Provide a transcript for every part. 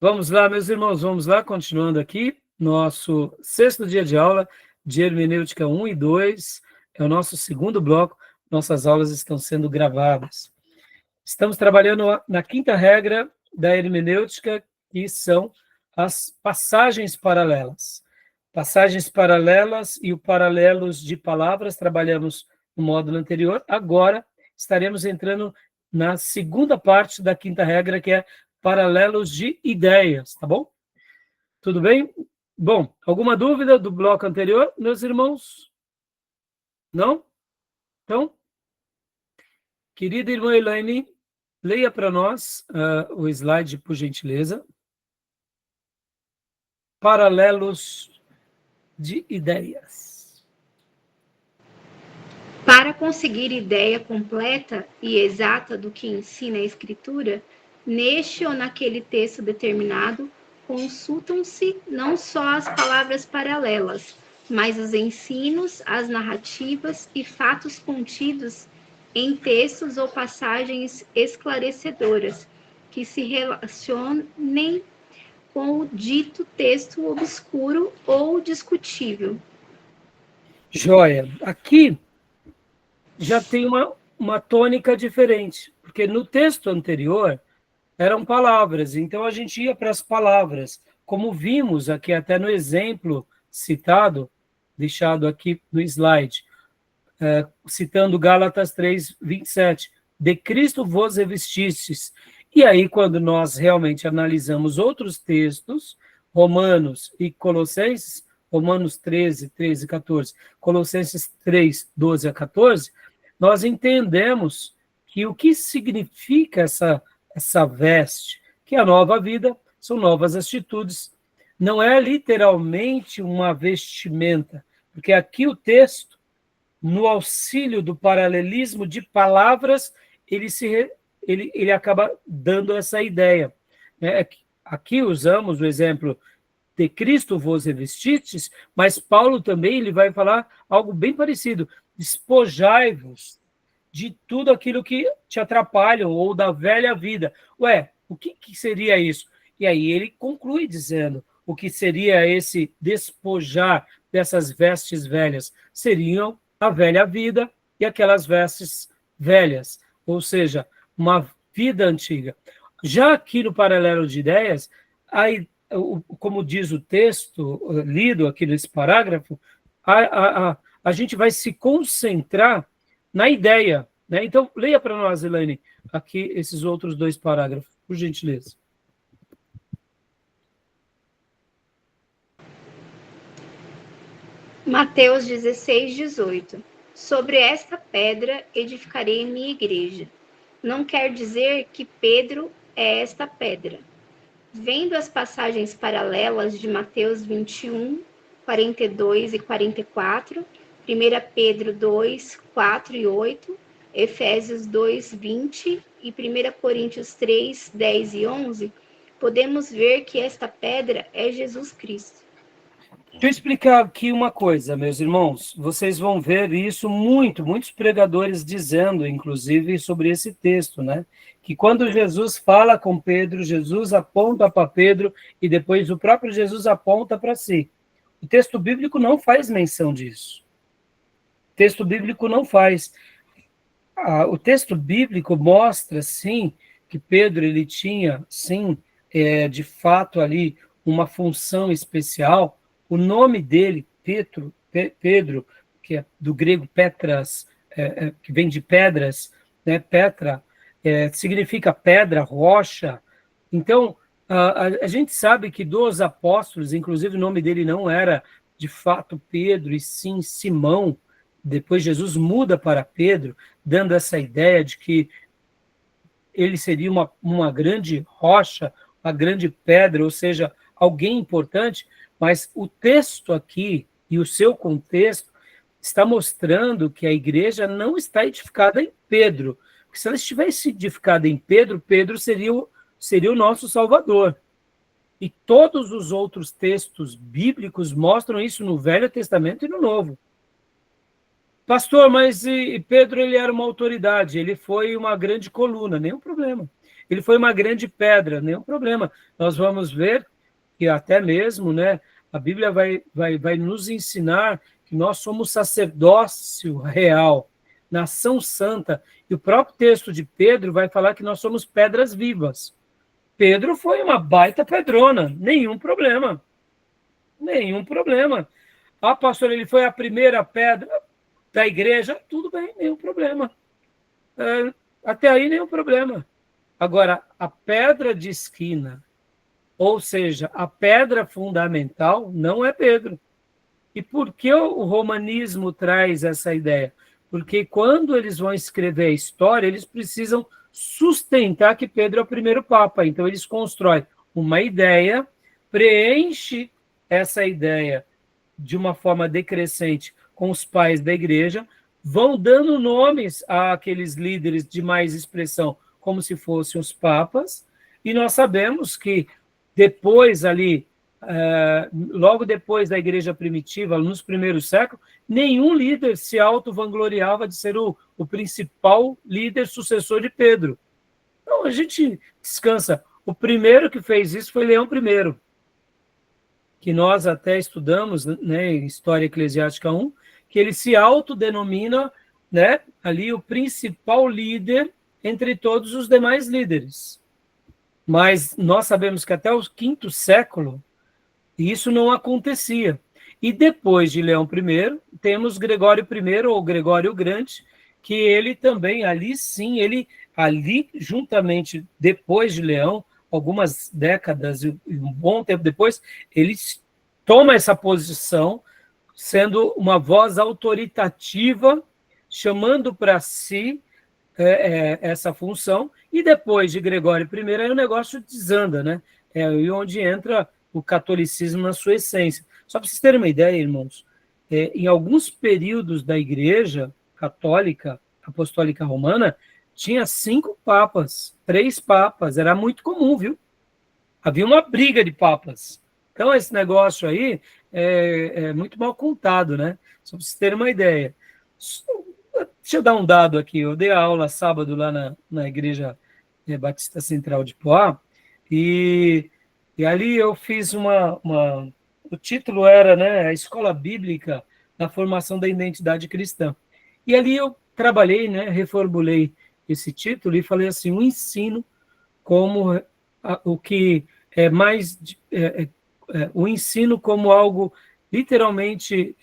Vamos lá, meus irmãos, vamos lá, continuando aqui, nosso 6º dia de aula de Hermenêutica 1 e 2, é o nosso segundo bloco, nossas aulas estão sendo gravadas. Estamos trabalhando na 5ª regra da hermenêutica, que são as passagens paralelas. Passagens paralelas e o paralelos de palavras, trabalhamos no módulo anterior, agora estaremos entrando na segunda parte da 5ª regra, que é paralelos de ideias, tá bom? Tudo bem? Bom, alguma dúvida do bloco anterior, meus irmãos? Não? Então, querida irmã Elaine, leia para nós o slide, por gentileza. Paralelos de ideias. Para conseguir ideia completa e exata do que ensina a Escritura, neste ou naquele texto determinado, consultam-se não só as palavras paralelas, mas os ensinos, as narrativas e fatos contidos em textos ou passagens esclarecedoras, que se relacionem com o dito texto obscuro ou discutível. Joia. Aqui já tem uma tônica diferente, porque no texto anterior eram palavras, então a gente ia para as palavras, como vimos aqui até no exemplo citado, deixado aqui no slide, citando Gálatas 3, 27, de Cristo vos revestistes. E aí, quando nós realmente analisamos outros textos, Romanos e Colossenses, Romanos 13, 13 e 14, Colossenses 3, 12 a 14, nós entendemos que o que significa essa veste, que é a nova vida, são novas atitudes, não é literalmente uma vestimenta, porque aqui o texto, no auxílio do paralelismo de palavras, ele acaba dando essa ideia. Aqui usamos o exemplo de Cristo vos revestistes, mas Paulo também ele vai falar algo bem parecido. Despojai-vos de tudo aquilo que te atrapalha, ou da velha vida. Ué, o que seria isso? E aí ele conclui dizendo, o que seria esse despojar dessas vestes velhas? Seriam a velha vida e aquelas vestes velhas, ou seja, uma vida antiga. Já aqui no paralelo de ideias, como diz o texto lido aqui nesse parágrafo, a gente vai se concentrar na ideia, né? Então, leia para nós, Elaine, aqui esses outros 2 parágrafos, por gentileza. Mateus 16, 18. Sobre esta pedra edificarei minha igreja. Não quer dizer que Pedro é esta pedra. Vendo as passagens paralelas de Mateus 21, 42 e 44, 1 Pedro 2, 4 e 8, Efésios 2, 20 e 1 Coríntios 3, 10 e 11, podemos ver que esta pedra é Jesus Cristo. Deixa eu explicar aqui uma coisa, meus irmãos. Vocês vão ver isso muitos pregadores dizendo, inclusive, sobre esse texto, né? Que quando Jesus fala com Pedro, Jesus aponta para Pedro e depois o próprio Jesus aponta para si. O texto bíblico não faz menção disso. O texto bíblico não faz. O texto bíblico mostra, sim, que Pedro ele tinha, sim, de fato ali uma função especial. O nome dele, Pedro, que é do grego Petras, que vem de pedras, né? Petra, significa pedra, rocha. Então, a gente sabe que dos apóstolos, inclusive o nome dele não era de fato Pedro, e sim Simão. Depois Jesus muda para Pedro, dando essa ideia de que ele seria uma grande rocha, uma grande pedra, ou seja, alguém importante, mas o texto aqui e o seu contexto está mostrando que a igreja não está edificada em Pedro, porque se ela estivesse edificada em Pedro, Pedro seria o nosso Salvador. E todos os outros textos bíblicos mostram isso no Velho Testamento e no Novo. Pastor, mas Pedro ele era uma autoridade, ele foi uma grande coluna, nenhum problema. ele foi uma grande pedra, nenhum problema. Nós vamos ver que até mesmo, né, a Bíblia vai nos ensinar que nós somos sacerdócio real, nação santa, e o próprio texto de Pedro vai falar que nós somos pedras vivas. Pedro foi uma baita pedrona, nenhum problema. Nenhum problema. Ah, pastor, ele foi a primeira pedra da igreja, tudo bem, nenhum problema. Até aí, nenhum problema. Agora, a pedra de esquina, ou seja, a pedra fundamental, não é Pedro. E por que o romanismo traz essa ideia? Porque quando eles vão escrever a história, eles precisam sustentar que Pedro é o primeiro papa. Então, eles constroem uma ideia, preenche essa ideia de uma forma decrescente com os pais da igreja, vão dando nomes àqueles líderes de mais expressão, como se fossem os papas, e nós sabemos que depois ali, logo depois da igreja primitiva, nos primeiros séculos, nenhum líder se auto-vangloriava de ser o principal líder sucessor de Pedro. Então, a gente descansa. O primeiro que fez isso foi Leão I, que nós até estudamos, né, em História Eclesiástica 1, que ele se autodenomina, né, ali o principal líder entre todos os demais líderes. Mas nós sabemos que até o V século isso não acontecia. E depois de Leão I, temos Gregório I, ou Gregório o Grande, que ele também, ali sim, ali juntamente depois de Leão, algumas décadas e um bom tempo depois, ele toma essa posição, sendo uma voz autoritativa, chamando para si essa função, e depois de Gregório I, aí o negócio desanda, né? É aí onde entra o catolicismo na sua essência. Só para vocês terem uma ideia, irmãos, em alguns períodos da Igreja Católica, Apostólica Romana, tinha 5 papas, 3 papas, era muito comum, viu? Havia uma briga de papas. Então, esse negócio aí é muito mal contado, né? Só para vocês terem uma ideia. Deixa eu dar um dado aqui. Eu dei a aula sábado lá na Igreja Batista Central de Poá, e ali eu fiz o título era, né, a Escola Bíblica na Formação da Identidade Cristã. E ali eu trabalhei, né, reformulei esse título e falei assim, o ensino como o que é mais... o ensino como algo literalmente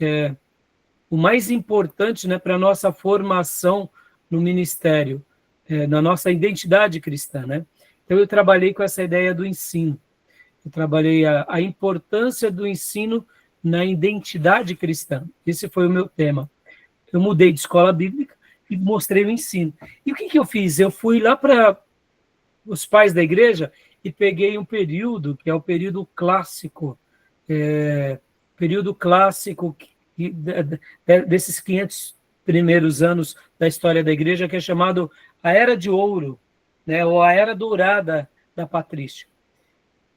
o mais importante, né, para a nossa formação no ministério, na nossa identidade cristã, né? Então, eu trabalhei com essa ideia do ensino. Eu trabalhei a importância do ensino na identidade cristã. Esse foi o meu tema. Eu mudei de escola bíblica e mostrei o ensino. E o que eu fiz? Eu fui lá para os pais da igreja e peguei um período, que é o período clássico, desses 500 primeiros anos da história da igreja, que é chamado a Era de Ouro, né, ou a Era Dourada da Patrística.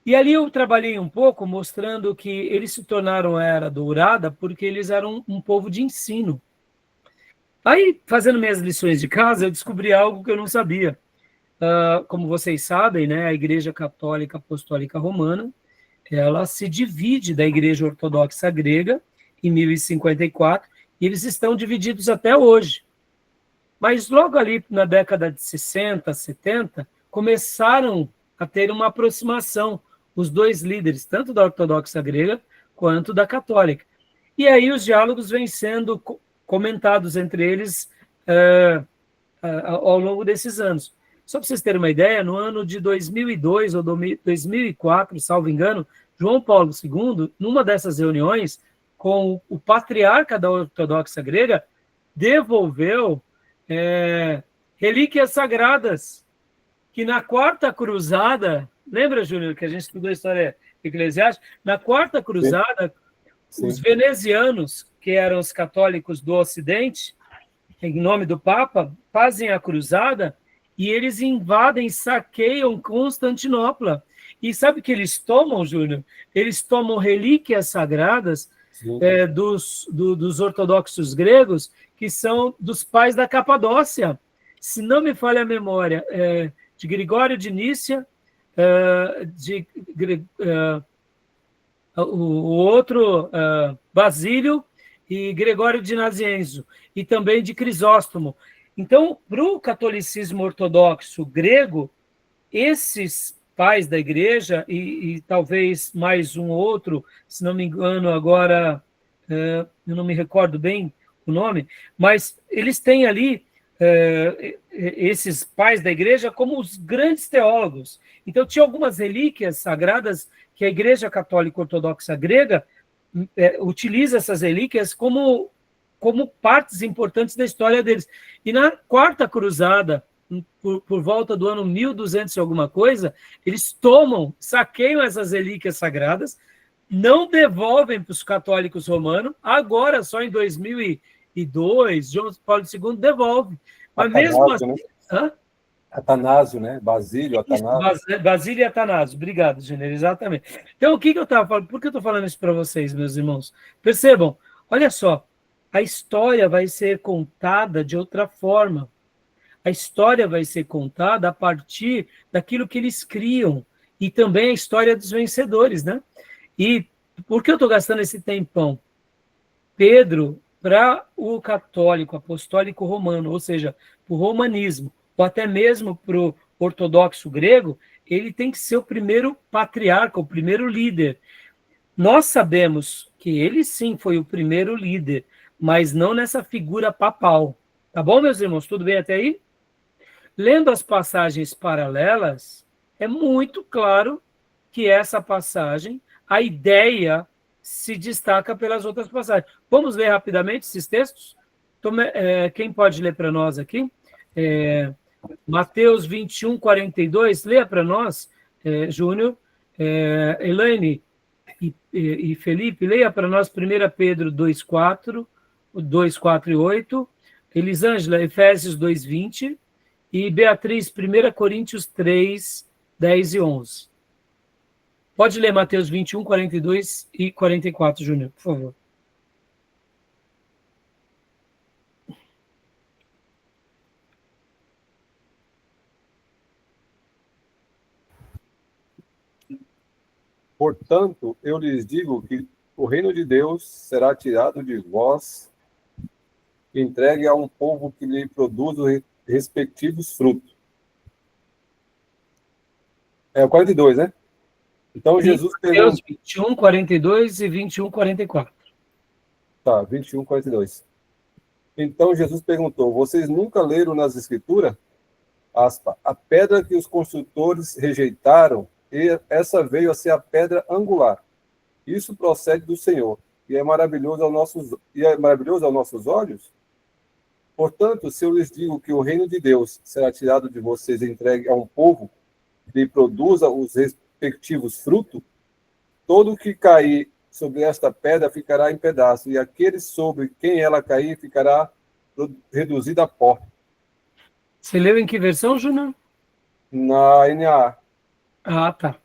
E ali eu trabalhei um pouco mostrando que eles se tornaram a Era Dourada porque eles eram um povo de ensino. Aí, fazendo minhas lições de casa, eu descobri algo que eu não sabia. Como vocês sabem, né, a Igreja Católica Apostólica Romana, ela se divide da Igreja Ortodoxa Grega em 1054, e eles estão divididos até hoje. Mas logo ali na década de 60, 70, começaram a ter uma aproximação, os dois líderes, tanto da Ortodoxa Grega quanto da Católica. E aí os diálogos vêm sendo comentados entre eles ao longo desses anos. Só para vocês terem uma ideia, no ano de 2002 ou 2004, salvo engano, João Paulo II, numa dessas reuniões, com o patriarca da Ortodoxa Grega, devolveu relíquias sagradas, que na Quarta Cruzada, lembra, Júnior, que a gente estudou a história eclesiástica? Na Quarta Cruzada, sim. Os venezianos, que eram os católicos do Ocidente, em nome do Papa, fazem a cruzada e eles invadem, saqueiam Constantinopla. E sabe o que eles tomam, Júnior? Eles tomam relíquias sagradas dos ortodoxos gregos, que são dos pais da Capadócia. Se não me falha a memória, de Gregório de Nícia, de o outro, Basílio, e Gregório de Nazianzo, e também de Crisóstomo. Então, para o catolicismo ortodoxo grego, esses pais da igreja, e talvez mais um outro, se não me engano, agora eu não me recordo bem o nome, mas eles têm ali esses pais da igreja como os grandes teólogos. Então, tinha algumas relíquias sagradas que a Igreja Católica Ortodoxa Grega utiliza essas relíquias como partes importantes da história deles. E na Quarta Cruzada, por volta do ano 1200 e alguma coisa, eles saqueiam essas relíquias sagradas, não devolvem para os católicos romanos, agora, só em 2002, João Paulo II devolve. Mas mesmo assim... Né? Atanásio, né? Basílio, Atanásio. Basílio e Atanásio, obrigado, Gênero, exatamente. Então, o que eu estava falando? Por que eu estou falando isso para vocês, meus irmãos? Percebam, olha só, a história vai ser contada de outra forma. A história vai ser contada a partir daquilo que eles criam, e também a história dos vencedores, né? E por que eu estou gastando esse tempão? Pedro, para o católico apostólico romano, ou seja, para o romanismo, ou até mesmo para o ortodoxo grego, ele tem que ser o primeiro patriarca, o primeiro líder. Nós sabemos que ele sim foi o primeiro líder, mas não nessa figura papal. Tá bom, meus irmãos? Tudo bem até aí? Lendo as passagens paralelas, é muito claro que essa passagem, a ideia se destaca pelas outras passagens. Vamos ler rapidamente esses textos? Quem pode ler para nós aqui? Mateus 21, 42, leia para nós, Júnior. Elaine e Felipe, leia para nós 1 Pedro 2, 4 e 8, Elisângela, Efésios 2, 20, e Beatriz, 1 Coríntios 3, 10 e 11. Pode ler Mateus 21, 42 e 44, Júnior, por favor. Portanto, eu lhes digo que o reino de Deus será tirado de vós e entregue a um povo que lhe produz os respectivos frutos. É o 42, né? Então, Jesus perguntou... Mateus 21, 42 e 21, 44. Tá, 21, 42. Então, Jesus perguntou, vocês nunca leram nas Escrituras? Aspa, a pedra que os construtores rejeitaram, e essa veio a ser a pedra angular. Isso procede do Senhor, e é maravilhoso aos nossos olhos? Portanto, se eu lhes digo que o reino de Deus será tirado de vocês e entregue a um povo que lhe produza os respectivos frutos, todo o que cair sobre esta pedra ficará em pedaços, e aquele sobre quem ela cair ficará reduzido a pó. Você leu em que versão, Júnior? Na NA. Ah, tá.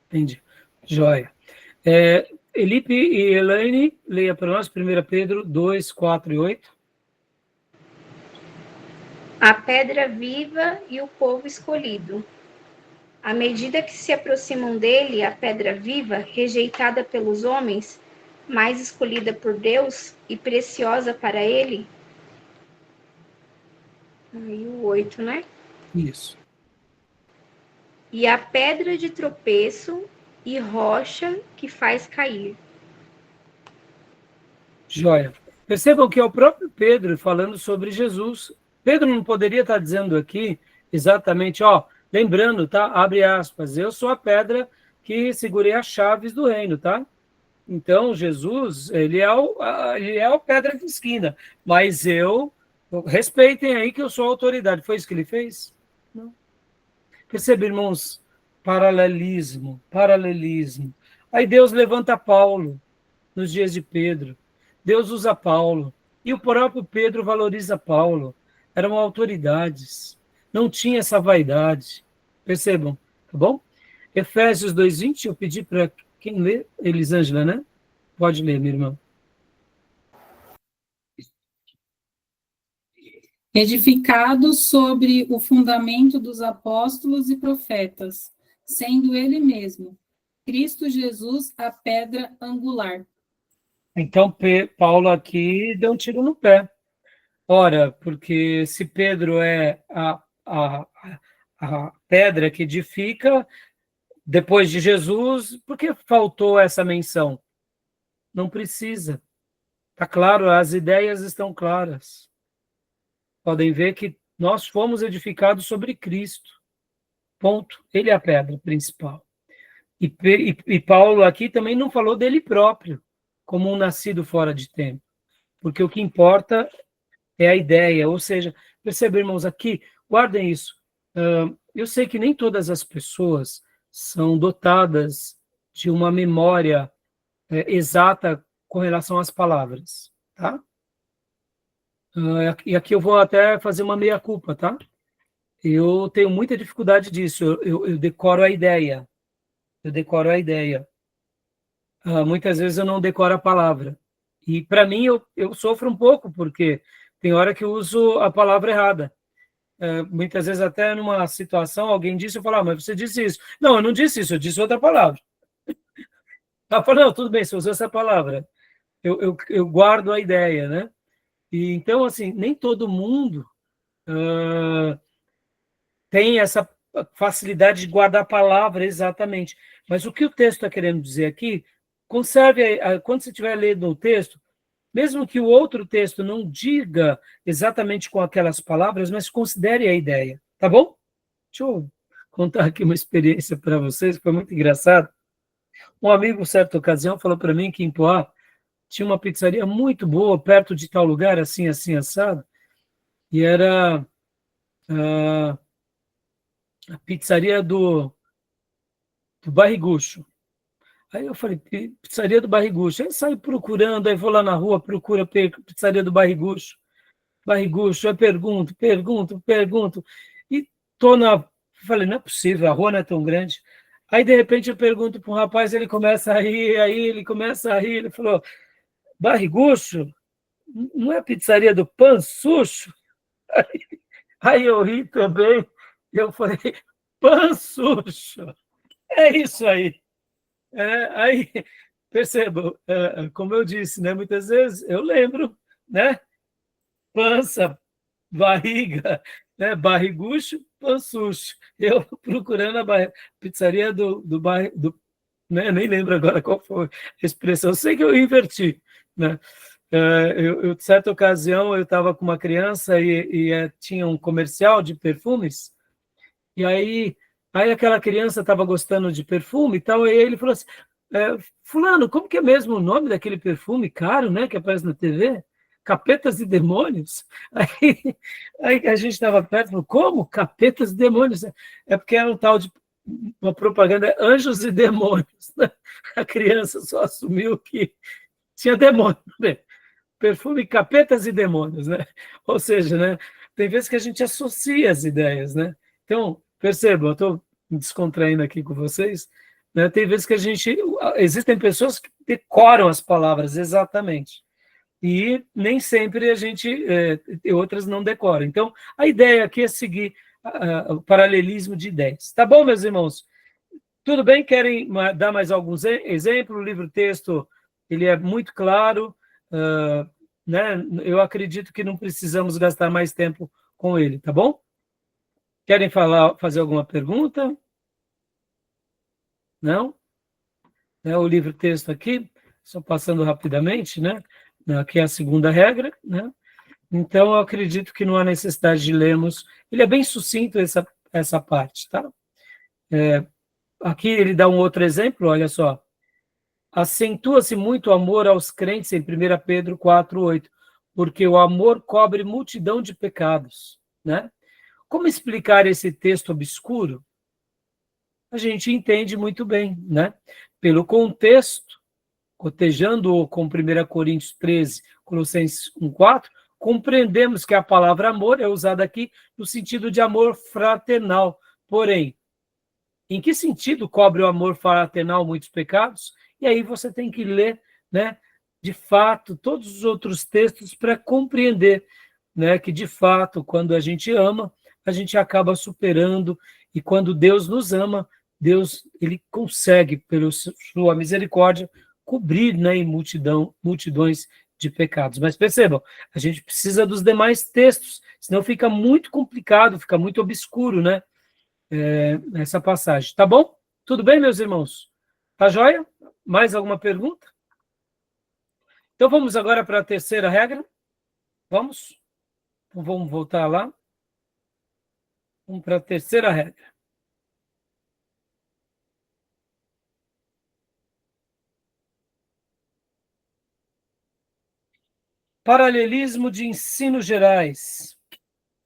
Entendi. Joia. Elipe e Elaine, leia para nós 1 Pedro 2, 4 e 8. A pedra viva e o povo escolhido. À medida que se aproximam dele, a pedra viva, rejeitada pelos homens, mais escolhida por Deus e preciosa para ele. Aí o 8, né? Isso. E a pedra de tropeço e rocha que faz cair. Joia. Percebam que é o próprio Pedro falando sobre Jesus. Pedro não poderia estar dizendo aqui exatamente, lembrando, tá? Abre aspas, eu sou a pedra que segurei as chaves do reino, tá? Então, Jesus, ele é o pedra de esquina, mas respeitem aí que eu sou a autoridade. Foi isso que ele fez? Não. Percebe, irmãos? Paralelismo. Aí Deus levanta Paulo nos dias de Pedro. Deus usa Paulo. E o próprio Pedro valoriza Paulo. Eram autoridades. Não tinha essa vaidade. Percebam, tá bom? Efésios 2:20, eu pedi para quem lê? Elisângela, né? Pode ler, minha irmã. edificado sobre o fundamento dos apóstolos e profetas, sendo ele mesmo, Cristo Jesus, a pedra angular. Então, Paulo aqui deu um tiro no pé. Ora, porque se Pedro é a pedra que edifica, depois de Jesus, por que faltou essa menção? Não precisa. Está claro, as ideias estão claras. Podem ver que nós fomos edificados sobre Cristo. Ponto. Ele é a pedra principal. E Paulo aqui também não falou dele próprio, como um nascido fora de tempo. Porque o que importa é a ideia. Ou seja, percebam, irmãos, aqui, guardem isso. Eu sei que nem todas as pessoas são dotadas de uma memória exata com relação às palavras, tá? E aqui eu vou até fazer uma meia-culpa, tá? Eu tenho muita dificuldade disso, eu decoro a ideia. Eu decoro a ideia. Muitas vezes eu não decoro a palavra. E, para mim, eu sofro um pouco, porque tem hora que eu uso a palavra errada. Muitas vezes, até numa situação, alguém disse, eu falo, mas você disse isso. Não, eu não disse isso, eu disse outra palavra. Ela falou, não, tudo bem, você usou essa palavra. Eu guardo a ideia, né? E, então, assim, nem todo mundo tem essa facilidade de guardar a palavra exatamente. Mas o que o texto está querendo dizer aqui, conserve, quando você estiver lendo o texto, mesmo que o outro texto não diga exatamente com aquelas palavras, mas considere a ideia, tá bom? Deixa eu contar aqui uma experiência para vocês, que foi muito engraçado. Um amigo, certa ocasião, falou para mim que em Poá tinha uma pizzaria muito boa, perto de tal lugar, assim, assim, assado, e era a pizzaria do Barrigucho. Aí eu falei, pizzaria do Barrigucho. Aí saí procurando, aí vou lá na rua, procura pizzaria do Barrigucho. Barrigucho, aí pergunto. E falei, não é possível, a rua não é tão grande. Aí, de repente, eu pergunto para um rapaz, ele começa a rir, ele falou, Barrigucho? Não é a pizzaria do Pansucho? Aí eu ri também, eu falei, Pansucho, é isso aí. Aí, percebam, como eu disse, né, muitas vezes eu lembro, né, pança, barriga, né, barrigucho, pansucho. Eu procurando a pizzaria do né, nem lembro agora qual foi a expressão, eu sei que eu inverti, né? Certa ocasião, eu estava com uma criança e tinha um comercial de perfumes, e aí aquela criança estava gostando de perfume e tal, e aí ele falou assim, fulano, como que é mesmo o nome daquele perfume caro, né, que aparece na TV? Capetas e Demônios? Aí a gente estava perto, falou, como? Capetas e Demônios? É porque era um tal de uma propaganda Anjos e Demônios, né? A criança só assumiu que tinha demônio, né? Perfume Capetas e Demônios, né? Ou seja, né, tem vezes que a gente associa as ideias, né? Então, percebam, eu estou descontraindo aqui com vocês, né? Tem vezes que existem pessoas que decoram as palavras exatamente, e nem sempre a gente, outras não decoram. Então, a ideia aqui é seguir o paralelismo de ideias. Tá bom, meus irmãos? Tudo bem? Querem dar mais alguns exemplos? O livro-texto, ele é muito claro, né? Eu acredito que não precisamos gastar mais tempo com ele, tá bom? Querem fazer alguma pergunta? Não? O livro-texto aqui, só passando rapidamente, né? Aqui é a segunda regra, né? Então, eu acredito que não há necessidade de lermos. Ele é bem sucinto, essa parte, tá? Aqui ele dá um outro exemplo, olha só. Acentua-se muito o amor aos crentes em 1 Pedro 4:8, porque o amor cobre multidão de pecados, né? Como explicar esse texto obscuro? A gente entende muito bem, né? Pelo contexto, cotejando-o com 1 Coríntios 13, Colossenses 1:4, compreendemos que a palavra amor é usada aqui no sentido de amor fraternal. Porém, em que sentido cobre o amor fraternal muitos pecados? E aí você tem que ler, né, de fato, todos os outros textos para compreender. né, que de fato, quando a gente ama, a gente acaba superando, e quando Deus nos ama, Deus ele consegue, pela sua misericórdia, cobrir, né, em multidões de pecados. Mas percebam, a gente precisa dos demais textos, senão fica muito complicado, fica muito obscuro, né, essa passagem. Tá bom? Tudo bem, meus irmãos? Tá joia? Mais alguma pergunta? Então vamos agora para a terceira regra. Vamos? Então vamos voltar lá. Vamos para a terceira regra. Paralelismo de ensinos gerais.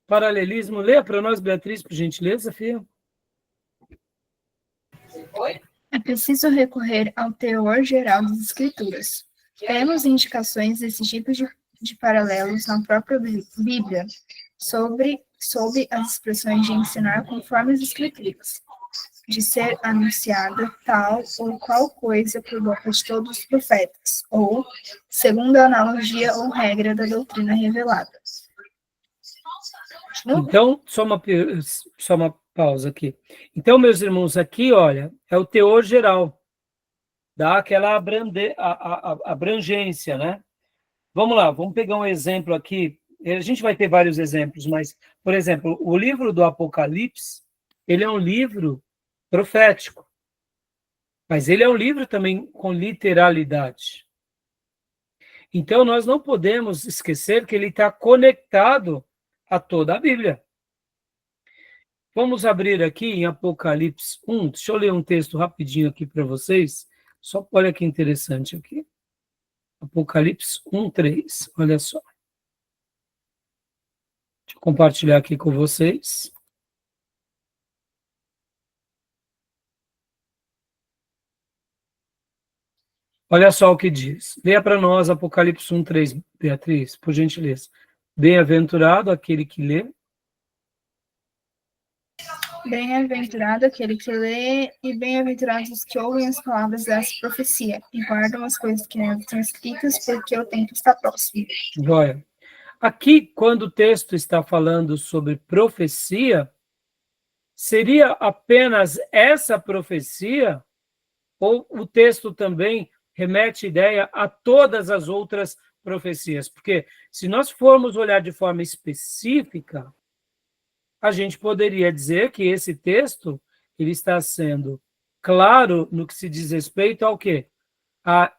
Paralelismo, leia para nós, Beatriz, por gentileza, filha. É preciso recorrer ao teor geral das escrituras. Temos indicações desse tipo de paralelos na própria Bíblia, sob as expressões de ensinar conforme as escrituras, de ser anunciada tal ou qual coisa por boca de todos os profetas, ou segundo a analogia ou regra da doutrina revelada. Então, só uma pausa aqui. Então, meus irmãos, aqui, olha, é o teor geral, dá aquela abrangência, né? Vamos lá, vamos pegar um exemplo aqui. A gente vai ter vários exemplos, mas, por exemplo, o livro do Apocalipse, ele é um livro profético, mas ele é um livro também com literalidade. Então, nós não podemos esquecer que ele está conectado a toda a Bíblia. Vamos abrir aqui em Apocalipse 1. Deixa eu ler um texto rapidinho aqui para vocês. Só olha que interessante aqui. Apocalipse 1:3. Olha só. Deixa eu compartilhar aqui com vocês. Olha só o que diz. Leia para nós Apocalipse 1:3, Beatriz, por gentileza. Bem-aventurado aquele que lê. Bem-aventurado aquele que lê, e bem-aventurados os que ouvem as palavras dessa profecia, e guardam as coisas que nelas estão escritas, porque o tempo está próximo. Joia. Aqui, quando o texto está falando sobre profecia, seria apenas essa profecia, ou o texto também remete ideia a todas as outras profecias? Porque se nós formos olhar de forma específica, a gente poderia dizer que esse texto ele está sendo claro no que se diz respeito ao quê? A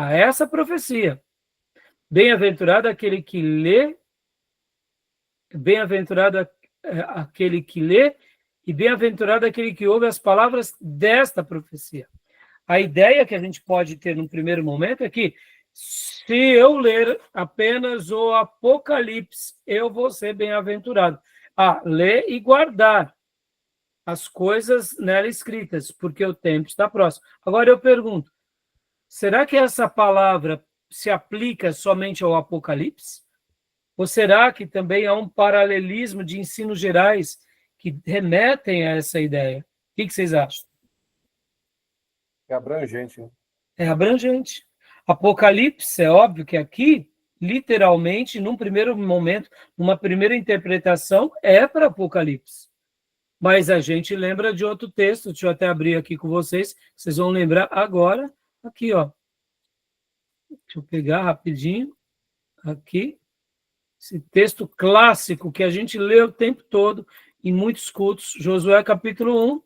essa profecia. Bem-aventurado aquele que lê, bem-aventurado aquele que lê, e bem-aventurado aquele que ouve as palavras desta profecia. A ideia que a gente pode ter num primeiro momento é que, se eu ler apenas o Apocalipse, eu vou ser bem-aventurado. Ler e guardar as coisas nela escritas, porque o tempo está próximo. Agora eu pergunto, será que essa palavra se aplica somente ao Apocalipse? Ou será que também há um paralelismo de ensinos gerais que remetem a essa ideia? O que vocês acham? É abrangente, né? É abrangente. Apocalipse, é óbvio que aqui, literalmente, num primeiro momento, numa primeira interpretação, é para Apocalipse. Mas a gente lembra de outro texto, deixa eu até abrir aqui com vocês vão lembrar agora, aqui, ó. Deixa eu pegar rapidinho, aqui, esse texto clássico que a gente lê o tempo todo, em muitos cultos, Josué capítulo 1,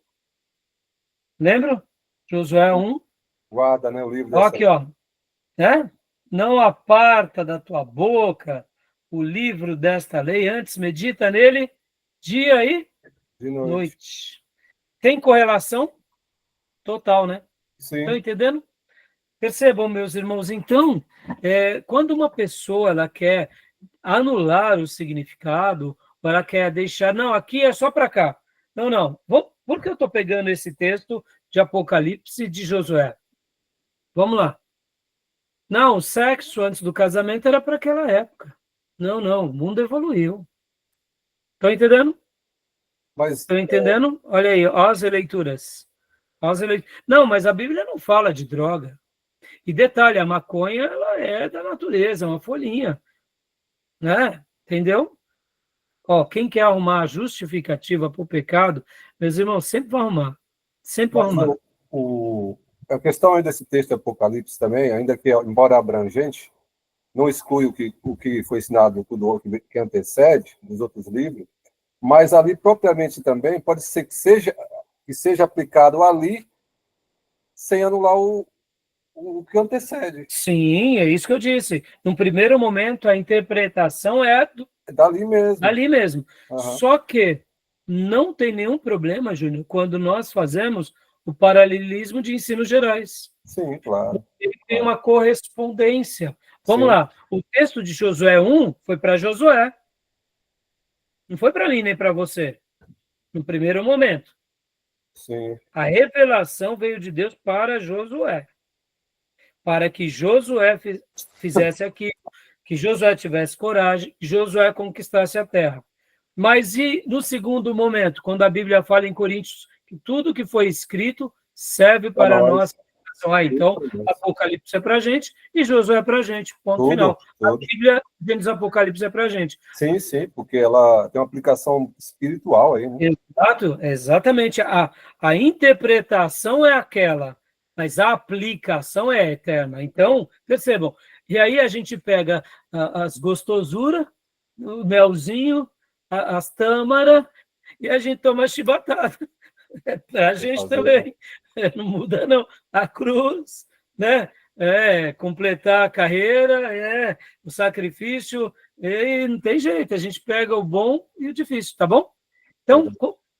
lembra? Josué 1. Guarda, né, o livro Ó, aqui, ó. Né? Não aparta da tua boca o livro desta lei, antes medita nele dia e de noite. Tem correlação? Total, né? Sim. Estão entendendo? Percebam, meus irmãos, então, quando uma pessoa ela quer anular o significado, ou ela quer deixar, não, aqui é só para cá. Não. Por que eu estou pegando esse texto de Apocalipse e de Josué? Vamos lá. Não, o sexo antes do casamento era para aquela época. Não, o mundo evoluiu. Estão entendendo? Estão entendendo? Olha aí, ó as releituras. Não, mas a Bíblia não fala de droga. E detalhe, a maconha ela é da natureza, é uma folhinha, né? Entendeu? Ó, quem quer arrumar a justificativa para o pecado, meus irmãos, sempre vão arrumar. Sempre vão Mas arrumar. a questão aí desse texto de Apocalipse também, ainda que, embora abrangente, não exclui o que foi ensinado que antecede, dos outros livros, mas ali propriamente também pode ser que seja aplicado ali sem anular o que antecede. Sim, é isso que eu disse. Num primeiro momento, a interpretação é É dali mesmo. dali mesmo. Uhum. Só que não tem nenhum problema, Júnior, quando nós fazemos o paralelismo de ensinos gerais. Sim, claro. Ele tem uma correspondência. Vamos Sim. lá. O texto de Josué 1 foi para Josué. Não foi para mim nem para você. No primeiro momento. Sim. A revelação veio de Deus para Josué. Para que Josué fizesse aquilo, que Josué tivesse coragem, que Josué conquistasse a terra. Mas e no segundo momento, quando a Bíblia fala em Coríntios que tudo que foi escrito serve para nós. Então, Apocalipse é para a gente e Josué é para a gente. Ponto final. A Bíblia, dentro do Apocalipse, é para a gente. Sim, sim, porque ela tem uma aplicação espiritual aí, né? Exato, exatamente. A interpretação é aquela, mas a aplicação é eterna. Então, percebam. E aí a gente pega as gostosuras, o melzinho, as tâmaras, e a gente toma chibatada. É para a gente também. Não muda, não. A cruz, né? Completar a carreira, o sacrifício, e não tem jeito. A gente pega o bom e o difícil, tá bom? Então,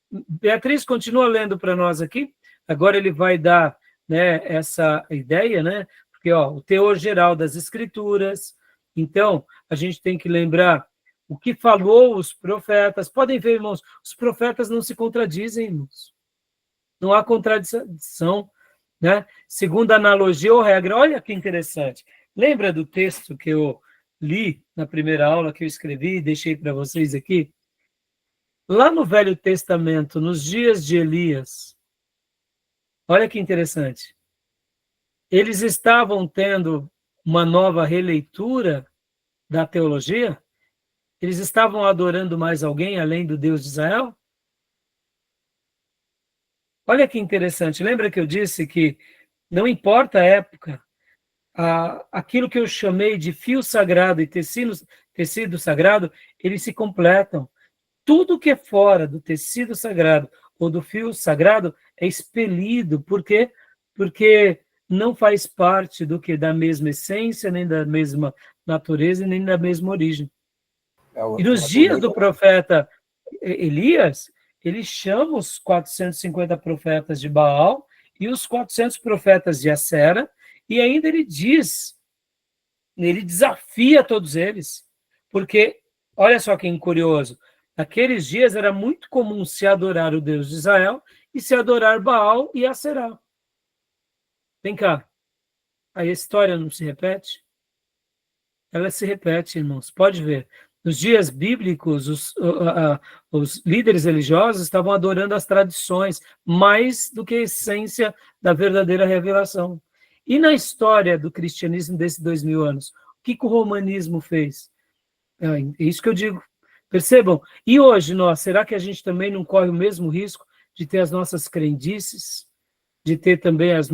Beatriz, continua lendo para nós aqui. Agora ele vai dar, né, essa ideia, né? Porque o teor geral das Escrituras. Então, a gente tem que lembrar o que falou os profetas. Podem ver, irmãos, os profetas não se contradizem, irmãos. Não há contradição, né? Segundo a analogia ou regra, olha que interessante. Lembra do texto que eu li na primeira aula que eu escrevi e deixei para vocês aqui? Lá no Velho Testamento, nos dias de Elias, olha que interessante. Eles estavam tendo uma nova releitura da teologia? Eles estavam adorando mais alguém além do Deus de Israel? Olha que interessante. Lembra que eu disse que não importa a época, aquilo que eu chamei de fio sagrado e tecido sagrado, eles se completam. Tudo que é fora do tecido sagrado ou do fio sagrado é expelido. Por quê? Porque não faz parte da mesma essência, nem da mesma natureza, nem da mesma origem. E nos dias do profeta Elias, ele chama os 450 profetas de Baal e os 400 profetas de Acera, e ainda ele desafia todos eles, porque, olha só que curioso, naqueles dias era muito comum se adorar o Deus de Israel e se adorar Baal e Acerá. Vem cá, a história não se repete? Ela se repete, irmãos, pode ver. Nos dias bíblicos, os líderes religiosos estavam adorando as tradições mais do que a essência da verdadeira revelação. E na história do cristianismo desses 2000 anos, o que o romanismo fez? É isso que eu digo. Percebam? E hoje, será que a gente também não corre o mesmo risco de ter as nossas crendices? De ter também os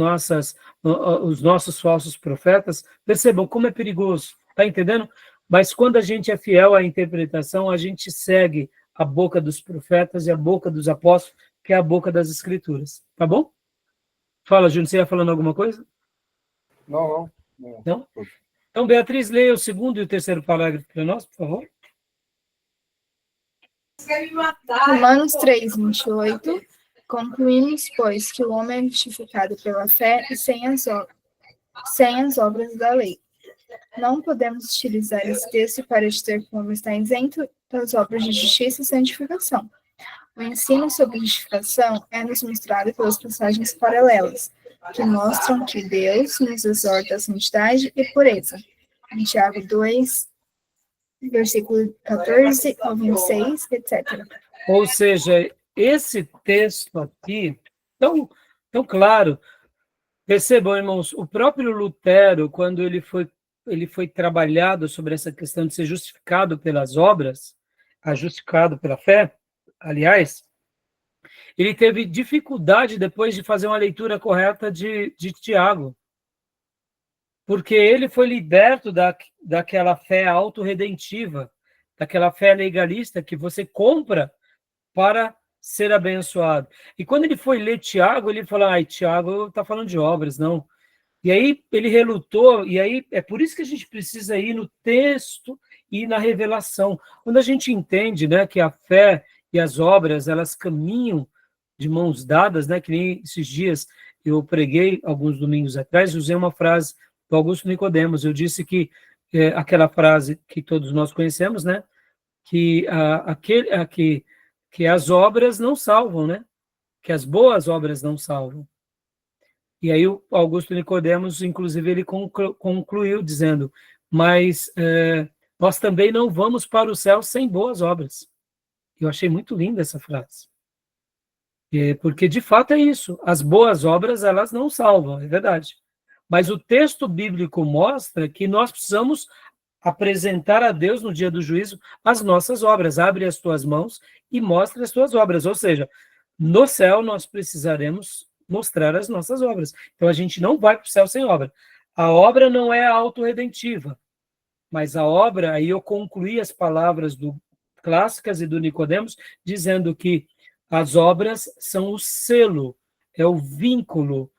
nossos falsos profetas? Percebam como é perigoso. Está entendendo? Mas quando a gente é fiel à interpretação, a gente segue a boca dos profetas e a boca dos apóstolos, que é a boca das Escrituras. Tá bom? Fala, Júnior, você ia falando alguma coisa? Não. Não? Então, Beatriz, leia o segundo e o terceiro parágrafo para nós, por favor. Romanos 3:28. Concluímos, pois, que o homem é justificado pela fé e sem as obras da lei. Não podemos utilizar esse texto para dizer que o homem está isento das obras de justiça e santificação. O ensino sobre justificação é nos mostrado pelas passagens paralelas, que mostram que Deus nos exorta à santidade e pureza. Em Tiago 2, versículo 14 ao 26, etc. Ou seja, esse texto aqui, tão claro, Percebam, irmãos, o próprio Lutero, quando ele foi trabalhado sobre essa questão de ser justificado pelas obras, justificado pela fé, aliás, ele teve dificuldade depois de fazer uma leitura correta de Tiago, porque ele foi liberto daquela fé autorredentiva, daquela fé legalista que você compra para ser abençoado. E quando ele foi ler Tiago, ele falou, Tiago está falando de obras, não. E aí ele relutou, e aí é por isso que a gente precisa ir no texto e na revelação. Quando a gente entende, né, que a fé e as obras, elas caminham de mãos dadas, né, que nem esses dias eu preguei, alguns domingos atrás, usei uma frase do Augusto Nicodemos, eu disse que aquela frase que todos nós conhecemos, né, que, que as obras não salvam, né, que as boas obras não salvam. E aí o Augusto Nicodemos, inclusive, ele concluiu dizendo, mas nós também não vamos para o céu sem boas obras. Eu achei muito linda essa frase. Porque, de fato, é isso. As boas obras, elas não salvam, é verdade. Mas o texto bíblico mostra que nós precisamos apresentar a Deus no dia do juízo as nossas obras. Abre as tuas mãos e mostra as tuas obras. Ou seja, no céu nós precisaremos mostrar as nossas obras. Então a gente não vai para o céu sem obra. A obra não é autorredentiva, mas a obra, aí eu concluí as palavras do Clássicas e do Nicodemos, dizendo que as obras são o selo, é o vínculo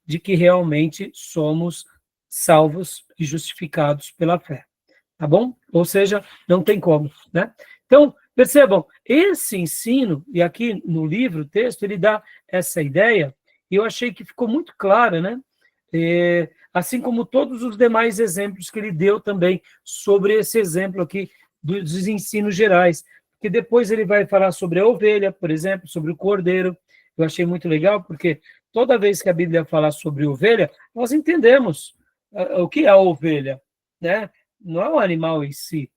de que realmente somos salvos e justificados pela fé. Tá bom? Ou seja, não tem como, né? Então, percebam, esse ensino, e aqui no livro, o texto, ele dá essa ideia, e eu achei que ficou muito clara, né? Assim como todos os demais exemplos que ele deu também sobre esse exemplo aqui dos ensinos gerais, porque depois ele vai falar sobre a ovelha, por exemplo, sobre o cordeiro. Eu achei muito legal, porque toda vez que a Bíblia fala sobre ovelha, nós entendemos o que é a ovelha, né? Não é o animal em si.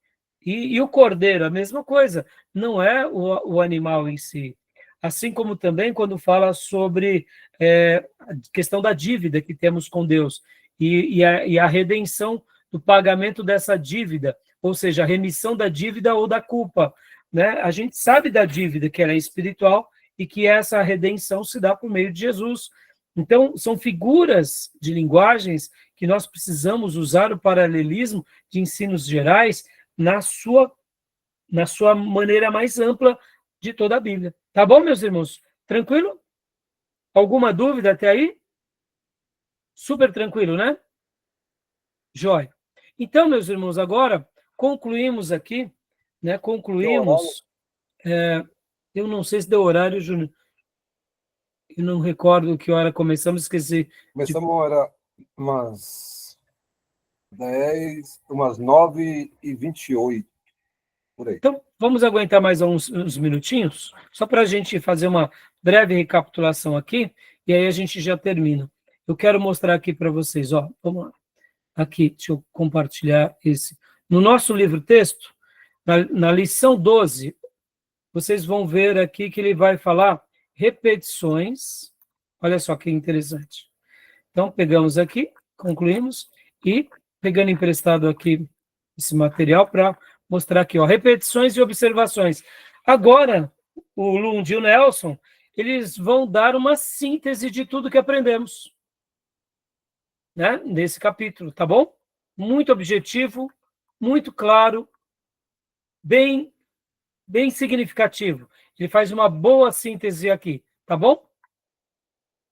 E o cordeiro, a mesma coisa, não é o animal em si. Assim como também quando fala sobre a questão da dívida que temos com Deus e a redenção do pagamento dessa dívida, ou seja, a remissão da dívida ou da culpa, né? A gente sabe da dívida, que ela é espiritual e que essa redenção se dá por meio de Jesus. Então, são figuras de linguagens que nós precisamos usar o paralelismo de ensinos gerais na sua maneira mais ampla de toda a Bíblia. Tá bom, meus irmãos? Tranquilo? Alguma dúvida até aí? Super tranquilo, né? Jóia. Então, meus irmãos, agora concluímos aqui, né? Concluímos. Eu não sei se deu horário, Júnior. Eu não recordo que hora começamos, esqueci. Começamos, era umas 10, umas 9h28, por aí. Então, vamos aguentar mais uns minutinhos, só para a gente fazer uma breve recapitulação aqui, e aí a gente já termina. Eu quero mostrar aqui para vocês, ó, vamos lá. Aqui, deixa eu compartilhar esse. No nosso livro-texto, na lição 12, vocês vão ver aqui que ele vai falar repetições. Olha só que interessante. Então, pegamos aqui, concluímos, e pegando emprestado aqui esse material para mostrar aqui, ó, repetições e observações. Agora, o Lund e o Nelson, eles vão dar uma síntese de tudo que aprendemos, né, nesse capítulo, tá bom? Muito objetivo, muito claro, bem significativo. Ele faz uma boa síntese aqui, tá bom?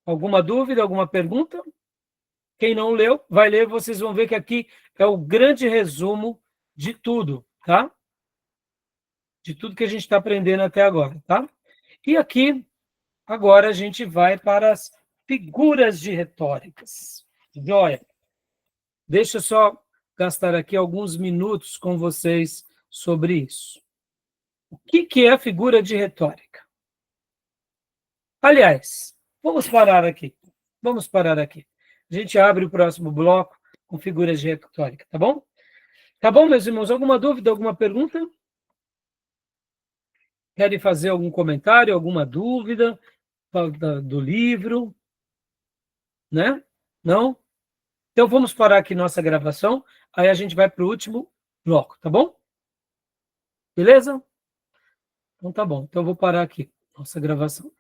Alguma dúvida, alguma pergunta? Quem não leu, vai ler, vocês vão ver que aqui é o grande resumo de tudo, tá? De tudo que a gente está aprendendo até agora, tá? E aqui, agora a gente vai para as figuras de retóricas. Joia. Deixa eu só gastar aqui alguns minutos com vocês sobre isso. O que é a figura de retórica? Aliás, vamos parar aqui. Vamos parar aqui. A gente abre o próximo bloco com figuras de retórica, tá bom? Tá bom, meus irmãos? Alguma dúvida, alguma pergunta? Querem fazer algum comentário, alguma dúvida do livro? né? Não? Então vamos parar aqui nossa gravação, aí a gente vai para o último bloco, tá bom? Beleza? Então tá bom. Então eu vou parar aqui nossa gravação.